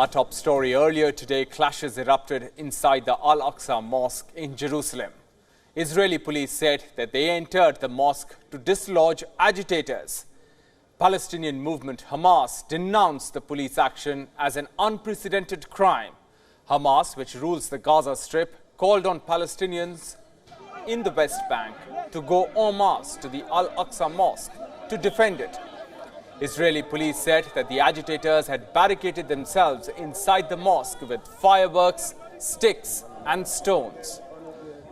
Our top story earlier today, clashes erupted inside the Al-Aqsa mosque in Jerusalem. Israeli police said that they entered the mosque to dislodge agitators. Palestinian movement Hamas denounced the police action as an unprecedented crime. Hamas, which rules the Gaza Strip, called on Palestinians in the West Bank to go en masse to the Al-Aqsa mosque to defend it. Israeli police said that the agitators had barricaded themselves inside the mosque with fireworks, sticks and stones.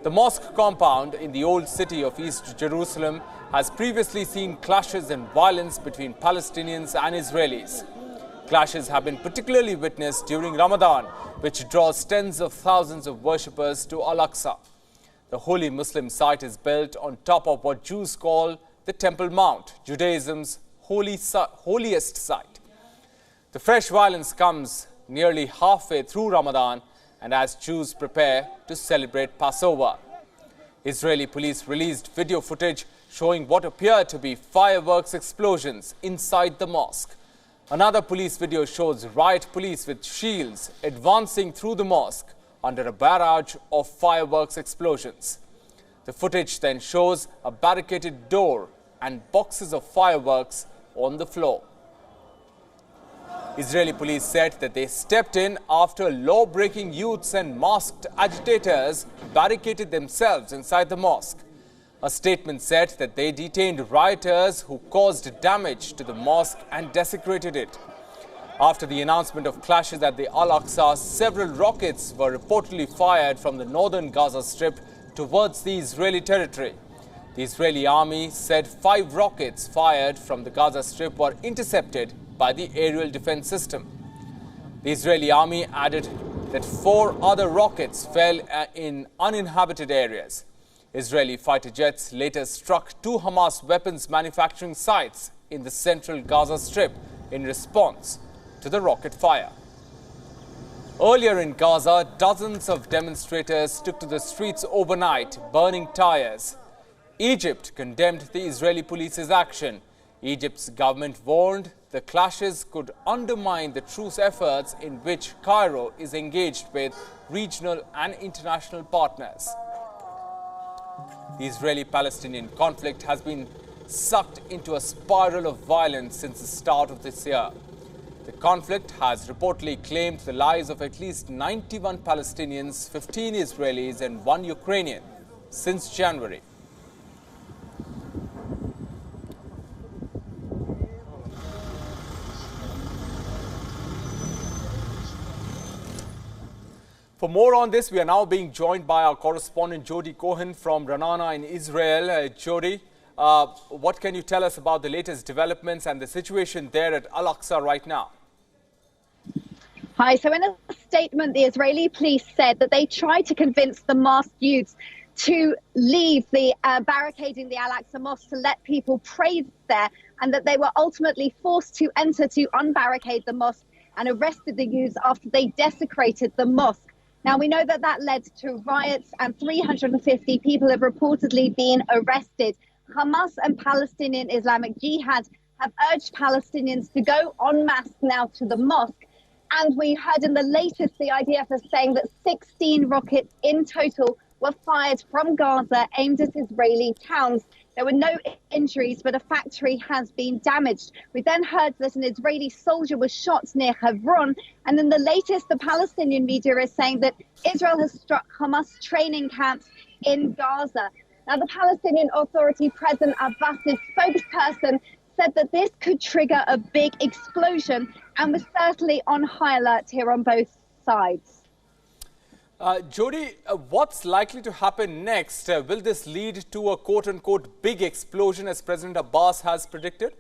The mosque compound in the old city of East Jerusalem has previously seen clashes and violence between Palestinians and Israelis. Clashes have been particularly witnessed during Ramadan, which draws tens of thousands of worshippers to Al-Aqsa. The holy Muslim site is built on top of what Jews call the Temple Mount, Judaism's holiest site. The fresh violence comes nearly halfway through Ramadan and as Jews prepare to celebrate Passover. Israeli police released video footage showing what appear to be fireworks explosions inside the mosque. Another police video shows riot police with shields advancing through the mosque under a barrage of fireworks explosions. The footage then shows a barricaded door and boxes of fireworks on the floor. Israeli police said that they stepped in after law-breaking youths and masked agitators barricaded themselves inside the mosque. A statement said that they detained rioters who caused damage to the mosque and desecrated it. After the announcement of clashes at the Al-Aqsa, several rockets were reportedly fired from the northern Gaza Strip towards the Israeli territory. The Israeli army said 5 rockets fired from the Gaza Strip were intercepted by the aerial defense system. The Israeli army added that 4 other rockets fell in uninhabited areas. Israeli fighter jets later struck 2 Hamas weapons manufacturing sites in the central Gaza Strip in response to the rocket fire. Earlier in Gaza, dozens of demonstrators took to the streets overnight, burning tires. Egypt condemned the Israeli police's action. Egypt's government warned the clashes could undermine the truce efforts in which Cairo is engaged with regional and international partners. The Israeli-Palestinian conflict has been sucked into a spiral of violence since the start of this year. The conflict has reportedly claimed the lives of at least 91 Palestinians, 15 Israelis and 1 Ukrainian since January. For more on this, we are now being joined by our correspondent Jody Cohen from Ra'anana in Israel. Jody, what can you tell us about the latest developments and the situation there at Al-Aqsa right now? Hi, so in a statement, the Israeli police said that they tried to convince the masked youths to leave the barricading the Al-Aqsa mosque to let people pray there, and that they were ultimately forced to enter to unbarricade the mosque and arrested the youths after they desecrated the mosque. Now, we know that that led to riots and 350 people have reportedly been arrested. Hamas and Palestinian Islamic Jihad have urged Palestinians to go en masse now to the mosque. And we heard in the latest the IDF is saying that 16 rockets in total were fired from Gaza aimed at Israeli towns. There were no injuries, but a factory has been damaged. We then heard that an Israeli soldier was shot near Hebron. And in the latest, the Palestinian media is saying that Israel has struck Hamas training camps in Gaza. Now, the Palestinian Authority President Abbas's spokesperson said that this could trigger a big explosion and was certainly on high alert here on both sides. Jody, what's likely to happen next? Will this lead to a quote-unquote big explosion as President Abbas has predicted?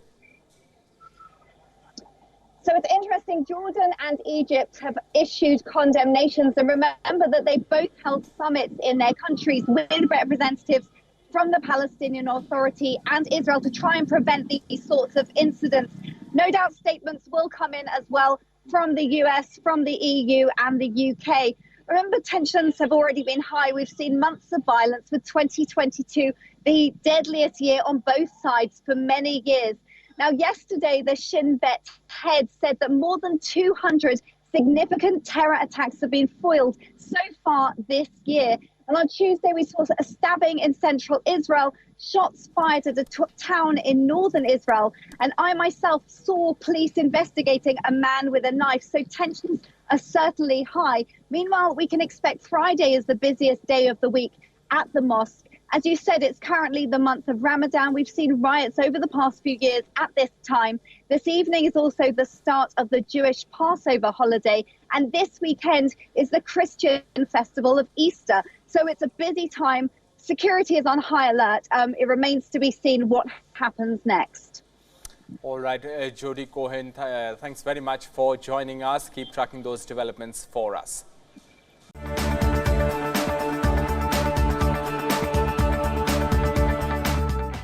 So it's interesting, Jordan and Egypt have issued condemnations, and remember that they both held summits in their countries with representatives from the Palestinian Authority and Israel to try and prevent these sorts of incidents. No doubt statements will come in as well from the US, from the EU and the UK. Remember, tensions have already been high. We've seen months of violence, with 2022 the deadliest year on both sides for many years. Now, yesterday, the Shin Bet head said that more than 200 Significant terror attacks have been foiled so far this year. And on Tuesday, we saw a stabbing in central Israel, shots fired at a town in northern Israel. And I myself saw police investigating a man with a knife. So tensions are certainly high. Meanwhile, we can expect Friday is the busiest day of the week at the mosque. As you said, it's currently the month of Ramadan. We've seen riots over the past few years at this time. This evening is also the start of the Jewish Passover holiday. And this weekend is the Christian festival of Easter. So it's a busy time. Security is on high alert. It remains to be seen what happens next. All right, Jody Cohen, thanks very much for joining us. Keep tracking those developments for us.